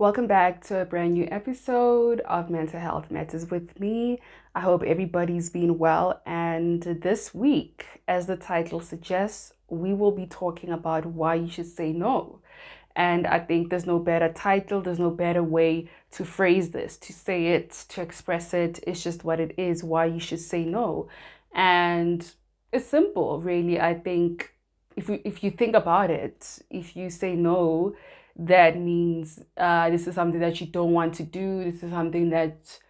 Welcome back to a brand new episode of Mental Health Matters with me. I hope everybody's been well. And this week, as the title suggests, we will be talking about why you should say no. And I think there's no better title, there's no better way to phrase this, to say it, to express it. It's just what it is, why you should say no. And it's simple, really. I think if you think about it, if you say no, that means this is something that you don't want to do. This is something that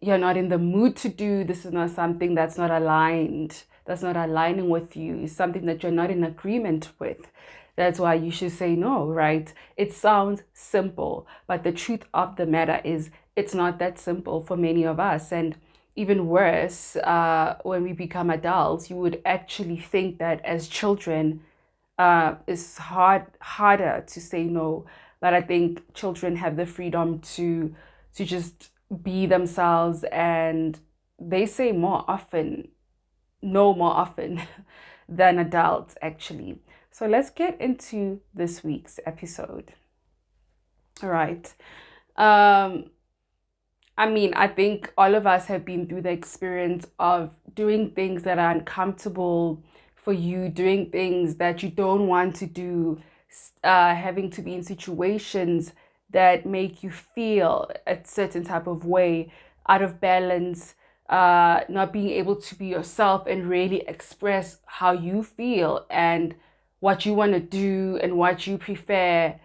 you're not in the mood to do. This is not something that's not aligned, that's not aligning with you. It's something that you're not in agreement with. That's why you should say no, right? It sounds simple, but the truth of the matter is it's not that simple for many of us. And even worse, when we become adults, you would actually think that as children, it's harder to say no. But I think children have the freedom to just be themselves, and they say more often, no more often than adults actually. So let's get into this week's episode. All right. Um, I think all of us have been through the experience of doing things that are uncomfortable for you, doing things that you don't want to do, having to be in situations that make you feel a certain type of way, out of balance, not being able to be yourself and really express how you feel and what you want to do and what you prefer,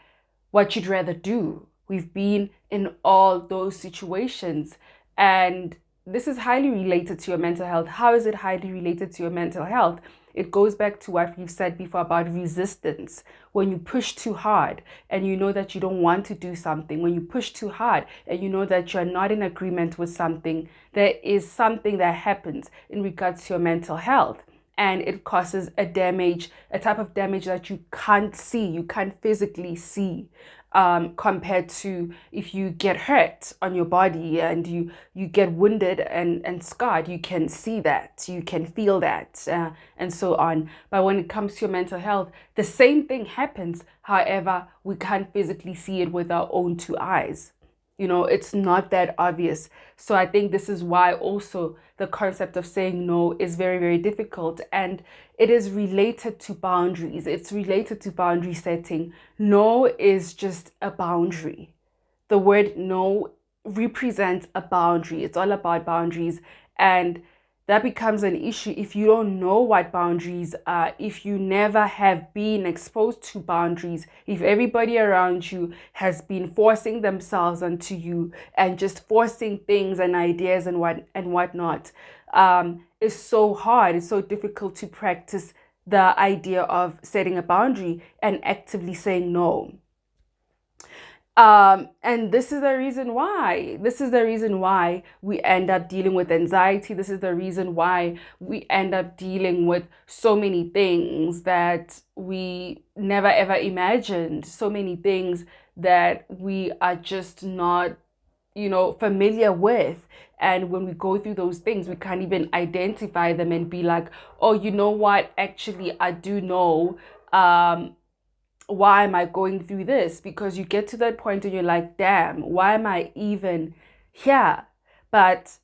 what you'd rather do. We've been in all those situations. And this is highly related to your mental health. How is it highly related to your mental health? It goes back to what we've said before about resistance. When you push too hard and you know that you don't want to do something, when you push too hard and you know that you're not in agreement with something, there is something that happens in regards to your mental health. And it causes a type of damage that you can't see, you can't physically see, compared to if you get hurt on your body and you get wounded and scarred. You can see that, you can feel that, and so on. But when it comes to your mental health, the same thing happens. However, we can't physically see it with our own two eyes. It's not that obvious. So I think this is why also the concept of saying no is very, very difficult. And it is related to boundaries. It's related to boundary setting. No is just a boundary. The word no represents a boundary. It's all about boundaries. And that becomes an issue if you don't know what boundaries are, if you never have been exposed to boundaries, if everybody around you has been forcing themselves onto you and just forcing things and ideas and whatnot. It's so hard, it's so difficult to practice the idea of setting a boundary and actively saying no. And this is the reason why. This is the reason why we end up dealing with anxiety. This is the reason why we end up dealing with so many things that we never ever imagined, so many things that we are just not, familiar with. And when we go through those things, we can't even identify them and be like, oh, you know what? Actually, I do know. Why am I going through this? Because you get to that point and you're like, damn, why am I even here? But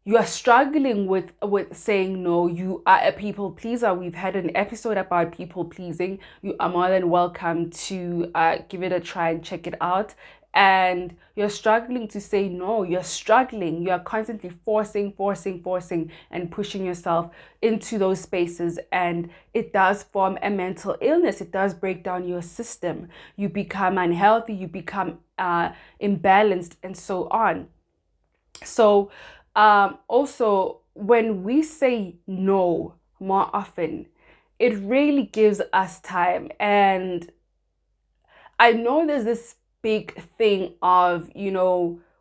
you are struggling with saying no. You are a people pleaser. We've had an episode about people pleasing. You are more than welcome to give it a try and check it out. And you're struggling to say no. You're struggling. You're constantly forcing, and pushing yourself into those spaces. And it does form a mental illness. It does break down your system. You become unhealthy. You become imbalanced, and so on. So, also, when we say no more often, it really gives us time. And I know there's this big thing of,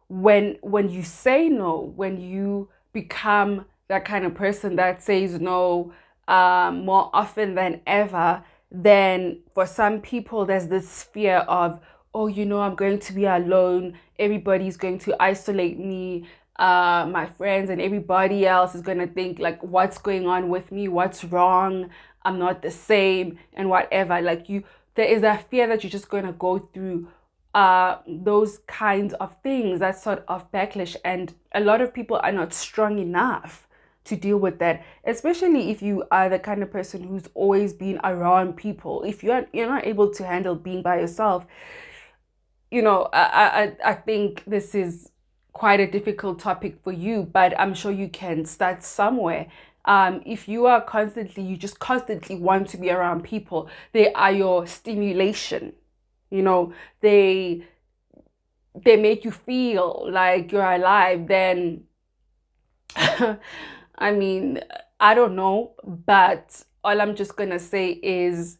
when you say no, when you become that kind of person that says no more often than ever, then for some people, there's this fear of, oh, I'm going to be alone. Everybody's going to isolate me. My friends and everybody else is going to think, like, what's going on with me? What's wrong? I'm not the same and whatever. Like, there is that fear that you're just going to go through those kinds of things, that sort of backlash. And a lot of people are not strong enough to deal with that, especially if you are the kind of person who's always been around people. If you're not able to handle being by yourself, I think this is quite a difficult topic for you, but I'm sure you can start somewhere. If you just constantly want to be around people, they are your stimulation. You know, they make you feel like you're alive, then I mean, I don't know, but all I'm just gonna say is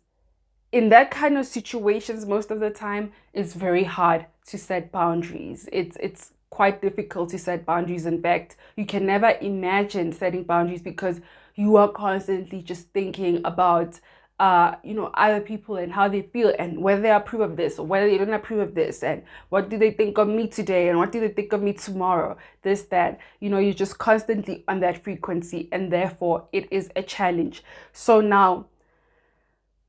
in that kind of situations, most of the time, it's very hard to set boundaries. It's quite difficult to set boundaries. In fact, you can never imagine setting boundaries because you are constantly just thinking about other people and how they feel and whether they approve of this or whether they don't approve of this, and what do they think of me today and what do they think of me tomorrow, this, that. You're just constantly on that frequency, and therefore it is a challenge. So now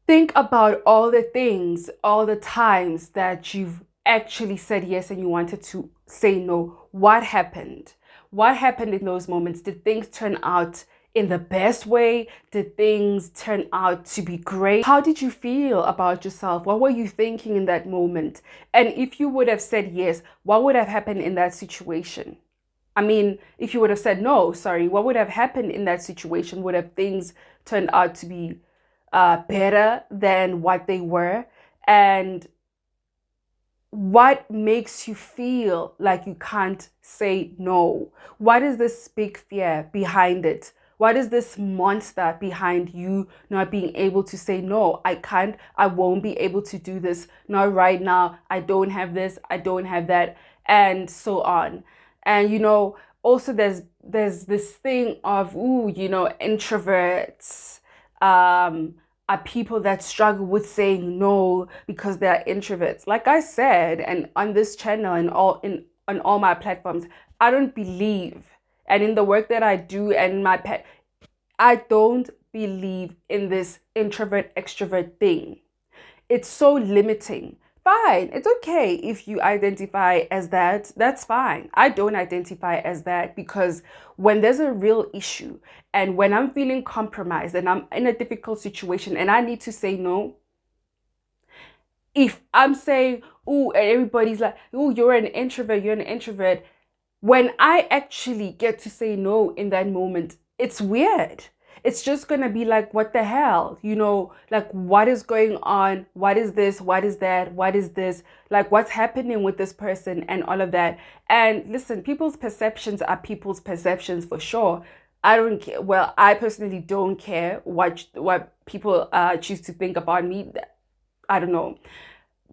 think about all the things, all the times that you've actually said yes and you wanted to say no. What happened? What happened in those moments? Did things turn out in the best way? Did things turn out to be great? How did you feel about yourself? What were you thinking in that moment? And if you would have said yes, what would have happened in that situation? I mean, if you would have said no, sorry, what would have happened in that situation? Would have things turned out to be better than what they were? And what makes you feel like you can't say no? What is this big fear behind it? What is this monster behind you not being able to say no? I can't, I won't be able to do this. Not right now. I don't have this, I don't have that, and so on. And also there's this thing of, introverts are people that struggle with saying no because they're introverts. Like I said, and on this channel and on all my platforms, I don't believe, and in the work that I do and my pet, I don't believe in this introvert extrovert thing. It's so limiting. Fine, it's okay if you identify as that. That's fine. I don't identify as that because when there's a real issue and when I'm feeling compromised and I'm in a difficult situation and I need to say no, if I'm saying, oh, and everybody's like, oh, you're an introvert, when I actually get to say no in that moment, it's weird. It's just going to be like, what the hell? Like, what is going on? What is this? What is that? What is this? Like, what's happening with this person and all of that? And listen, people's perceptions are people's perceptions for sure. I don't care. Well, I personally don't care what people choose to think about me. I don't know.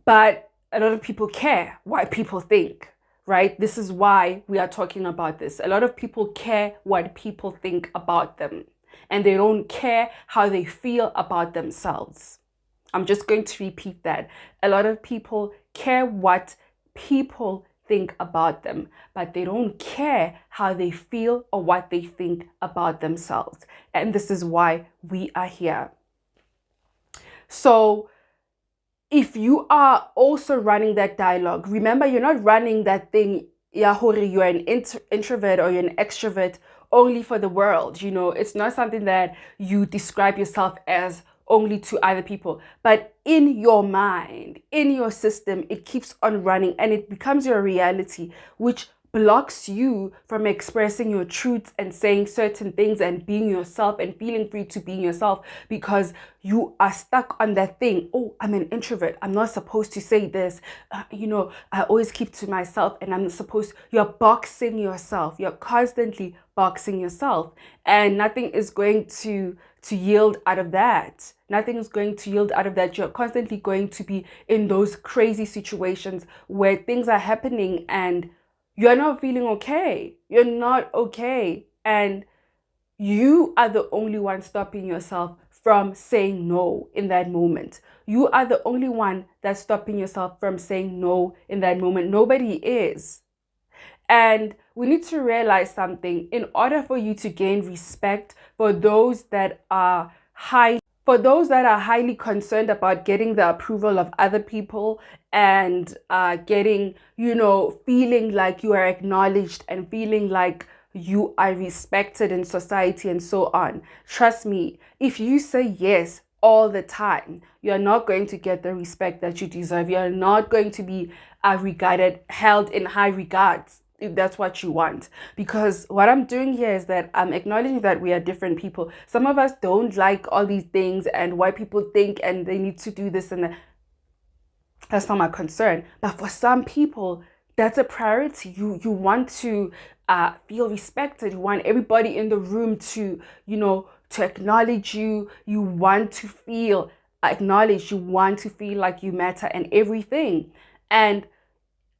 But a lot of people care what people think, right? This is why we are talking about this. A lot of people care what people think about them, and they don't care how they feel about themselves. I'm just going to repeat that. A lot of people care what people think about them, but they don't care how they feel or what they think about themselves. And this is why we are here. So if you are also running that dialogue, remember, you're not running that thing, Yahori, you're an introvert or you're an extrovert only for the world. It's not something that you describe yourself as only to other people, but in your mind, in your system, it keeps on running and it becomes your reality, which blocks you from expressing your truths and saying certain things and being yourself and feeling free to be yourself, because you are stuck on that thing. Oh, I'm an introvert, I'm not supposed to say this. I always keep to myself and you're boxing yourself. You're constantly boxing yourself, and nothing is going to yield out of that. Nothing is going to yield out of that. You're constantly going to be in those crazy situations where things are happening and you're not feeling okay. You're not okay. And you are the only one stopping yourself from saying no in that moment. You are the only one that's stopping yourself from saying no in that moment. Nobody is. And we need to realize something. In order for you to gain respect for those that are high, For those that are highly concerned about getting the approval of other people and getting, feeling like you are acknowledged and feeling like you are respected in society and so on, trust me, if you say yes all the time, you're not going to get the respect that you deserve. You're not going to be held in high regards if that's what you want. Because what I'm doing here is that I'm acknowledging that we are different people. Some of us don't like all these things and why people think and they need to do this and that. That's not my concern. But for some people, that's a priority. You want to feel respected. You want everybody in the room to, to acknowledge you. You want to feel acknowledged. You want to feel like you matter and everything. And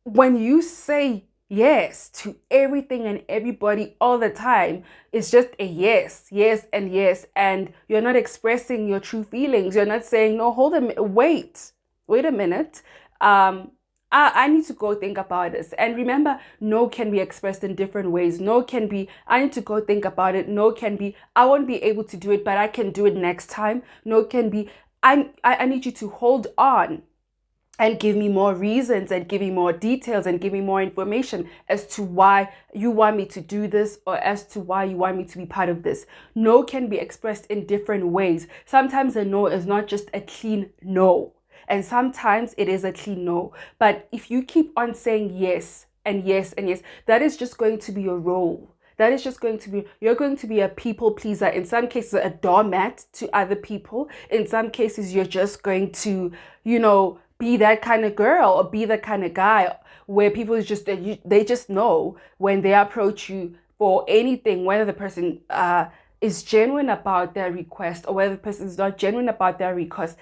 when you say yes to everything and everybody all the time, it's just a yes, yes, and yes. And you're not expressing your true feelings. You're not saying, no, hold a minute, wait a minute. I need to go think about this. And remember, no can be expressed in different ways. No can be, I need to go think about it. No can be, I won't be able to do it, but I can do it next time. No can be, I need you to hold on and give me more reasons and give me more details and give me more information as to why you want me to do this or as to why you want me to be part of this. No can be expressed in different ways. Sometimes a no is not just a clean no, and sometimes it is a clean no. But if you keep on saying yes and yes and yes, that is just going to be your role. That is just going to be, you're going to be a people pleaser. In some cases, a doormat to other people. In some cases, you're just going to, be that kind of girl or be that kind of guy where people just, they just know when they approach you for anything, whether the person is genuine about their request or whether the person is not genuine about their request,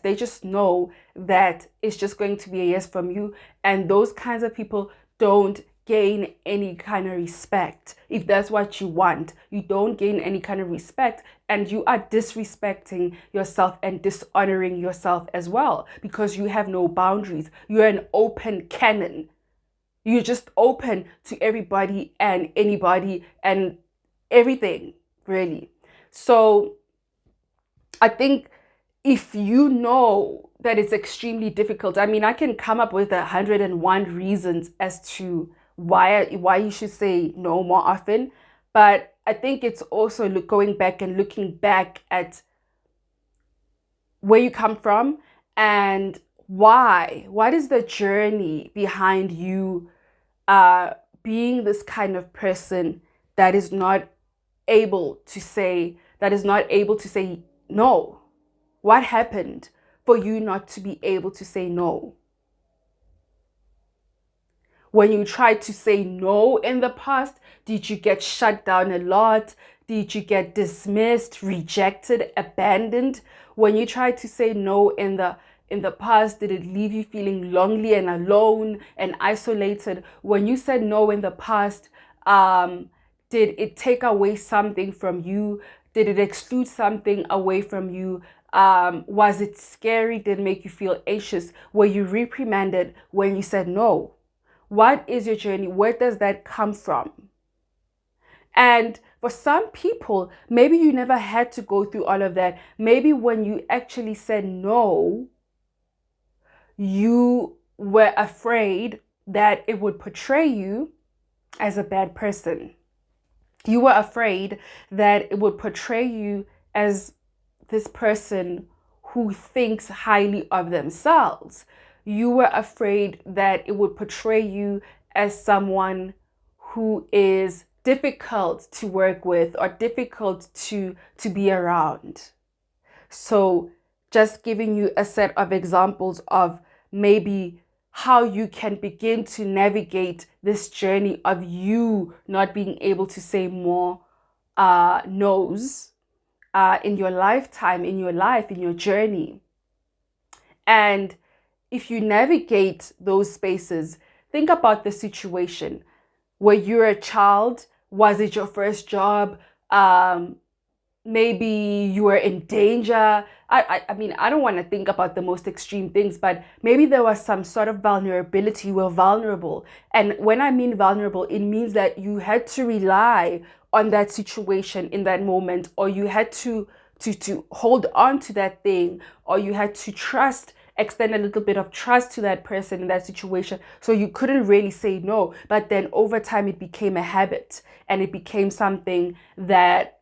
they just know that it's just going to be a yes from you. And those kinds of people don't gain any kind of respect. If that's what you want, you don't gain any kind of respect, and you are disrespecting yourself and dishonoring yourself as well because you have no boundaries. You're an open cannon. You're just open to everybody and anybody and everything, really. So I think if you know that it's extremely difficult, I mean, I can come up with 101 reasons as to why you should say no more often. But I think it's also going back and looking back at where you come from and why. What is the journey behind you being this kind of person that is not able to say no? What happened for you not to be able to say no? When you tried to say no in the past, did you get shut down a lot? Did you get dismissed, rejected, abandoned? When you tried to say no in the past, did it leave you feeling lonely and alone and isolated? When you said no in the past, did it take away something from you? Did it exclude something away from you? Was it scary? Did it make you feel anxious? Were you reprimanded when you said no? What is your journey? Where does that come from? And for some people, maybe you never had to go through all of that. Maybe when you actually said no, you were afraid that it would portray you as a bad person. You were afraid that it would portray you as this person who thinks highly of themselves. You were afraid that it would portray you as someone who is difficult to work with or difficult to be around. So just giving you a set of examples of maybe how you can begin to navigate this journey of you not being able to say more no's in your lifetime, in your life, in your journey. And if you navigate those spaces, think about the situation. Were you a child? Was it your first job? Maybe you were in danger. I mean, I don't want to think about the most extreme things, but maybe there was some sort of vulnerability. You were vulnerable. And when I mean vulnerable, it means that you had to rely on that situation in that moment, or you had to to hold on to that thing, or you had to extend a little bit of trust to that person in that situation. So you couldn't really say no. But then over time, it became a habit, and it became something that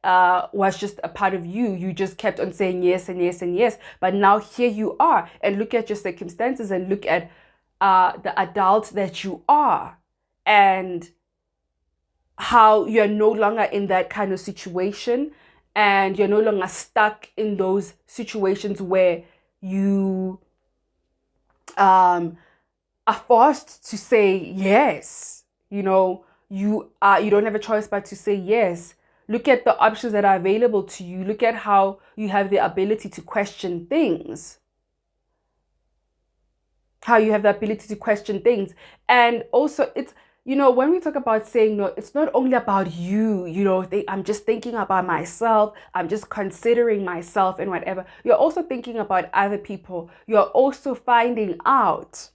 was just a part of you. You just kept on saying yes and yes and yes. But now here you are, and look at your circumstances, and look at the adult that you are, and how you're no longer in that kind of situation, and you're no longer stuck in those situations where you are forced to say yes. You don't have a choice but to say yes. Look at the options that are available to you. Look at how you have the ability to question things. And also, it's, when we talk about saying no, it's not only about you. I'm just thinking about myself, I'm just considering myself and whatever. You're also thinking about other people. You're also finding out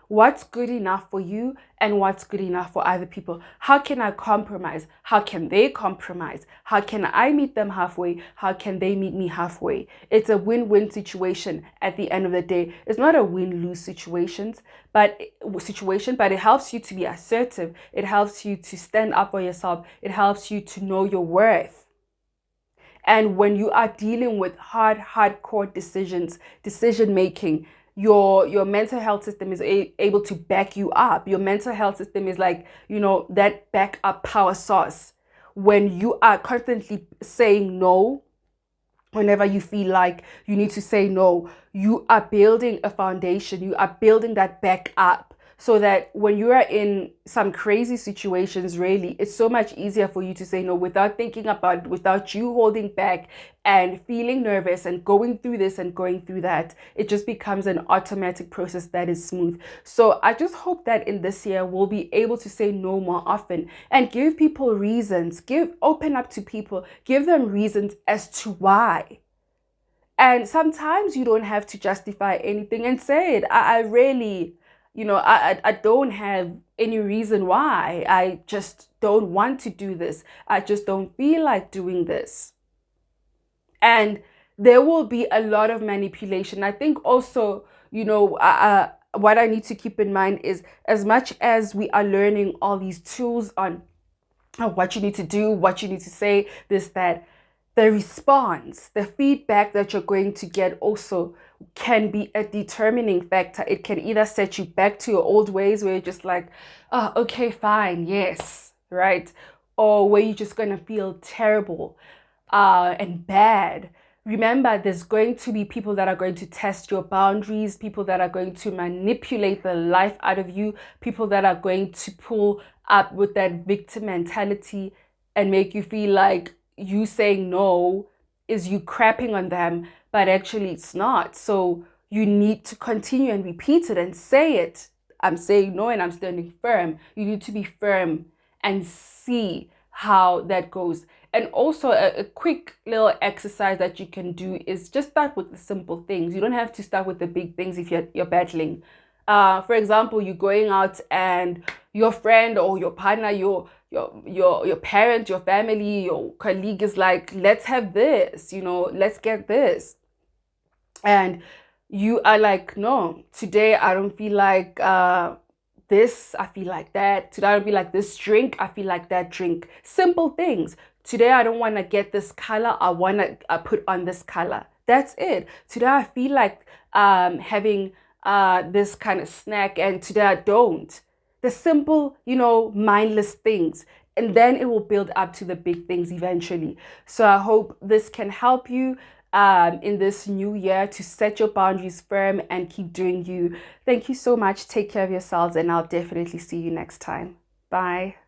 what's good enough for you and what's good enough for other people. How can I compromise? How can they compromise? How can I meet them halfway? How can they meet me halfway? It's a win-win situation at the end of the day. It's not a win-lose situation, but it helps you to be assertive. It helps you to stand up for yourself. It helps you to know your worth. And when you are dealing with hardcore decision making, your mental health system is able to back you up. Your mental health system is like, that backup power source. When you are constantly saying no, whenever you feel like you need to say no, you are building a foundation. You are building that back up, so that when you are in some crazy situations, really, it's so much easier for you to say no without thinking about it, without you holding back and feeling nervous and going through this and going through that. It just becomes an automatic process that is smooth. So I just hope that in this year, we'll be able to say no more often and give people reasons, open up to people, give them reasons as to why. And sometimes you don't have to justify anything and say it. I really, I don't have any reason why. I just don't want to do this. I just don't feel like doing this. And there will be a lot of manipulation. I think also, what I need to keep in mind is, as much as we are learning all these tools on what you need to do, what you need to say, this, that, the response, the feedback that you're going to get also can be a determining factor. It can either set you back to your old ways, where you're just like, oh, okay, fine, yes, right? Or where you're just going to feel terrible and bad. Remember, there's going to be people that are going to test your boundaries, people that are going to manipulate the life out of you, people that are going to pull up with that victim mentality and make you feel like you saying no is you crapping on them, but actually it's not. So you need to continue and repeat it and say it. I'm saying no and I'm standing firm. You need to be firm and see how that goes. And also a quick little exercise that you can do is just start with the simple things. You don't have to start with the big things if you're battling. For example, you're going out and your friend or your partner, your parent, your family, your colleague is like, let's have this, let's get this. And you are like, no, today I don't feel like this, I feel like that. Today I don't feel like this drink, I feel like that drink. Simple things. Today I don't want to get this color, I want to put on this color. That's it. Today I feel like having this kind of snack, and today I don't. The simple, mindless things. And then it will build up to the big things eventually. So I hope this can help you in this new year to set your boundaries firm and keep doing you. Thank you so much. Take care of yourselves, and I'll definitely see you next time. Bye.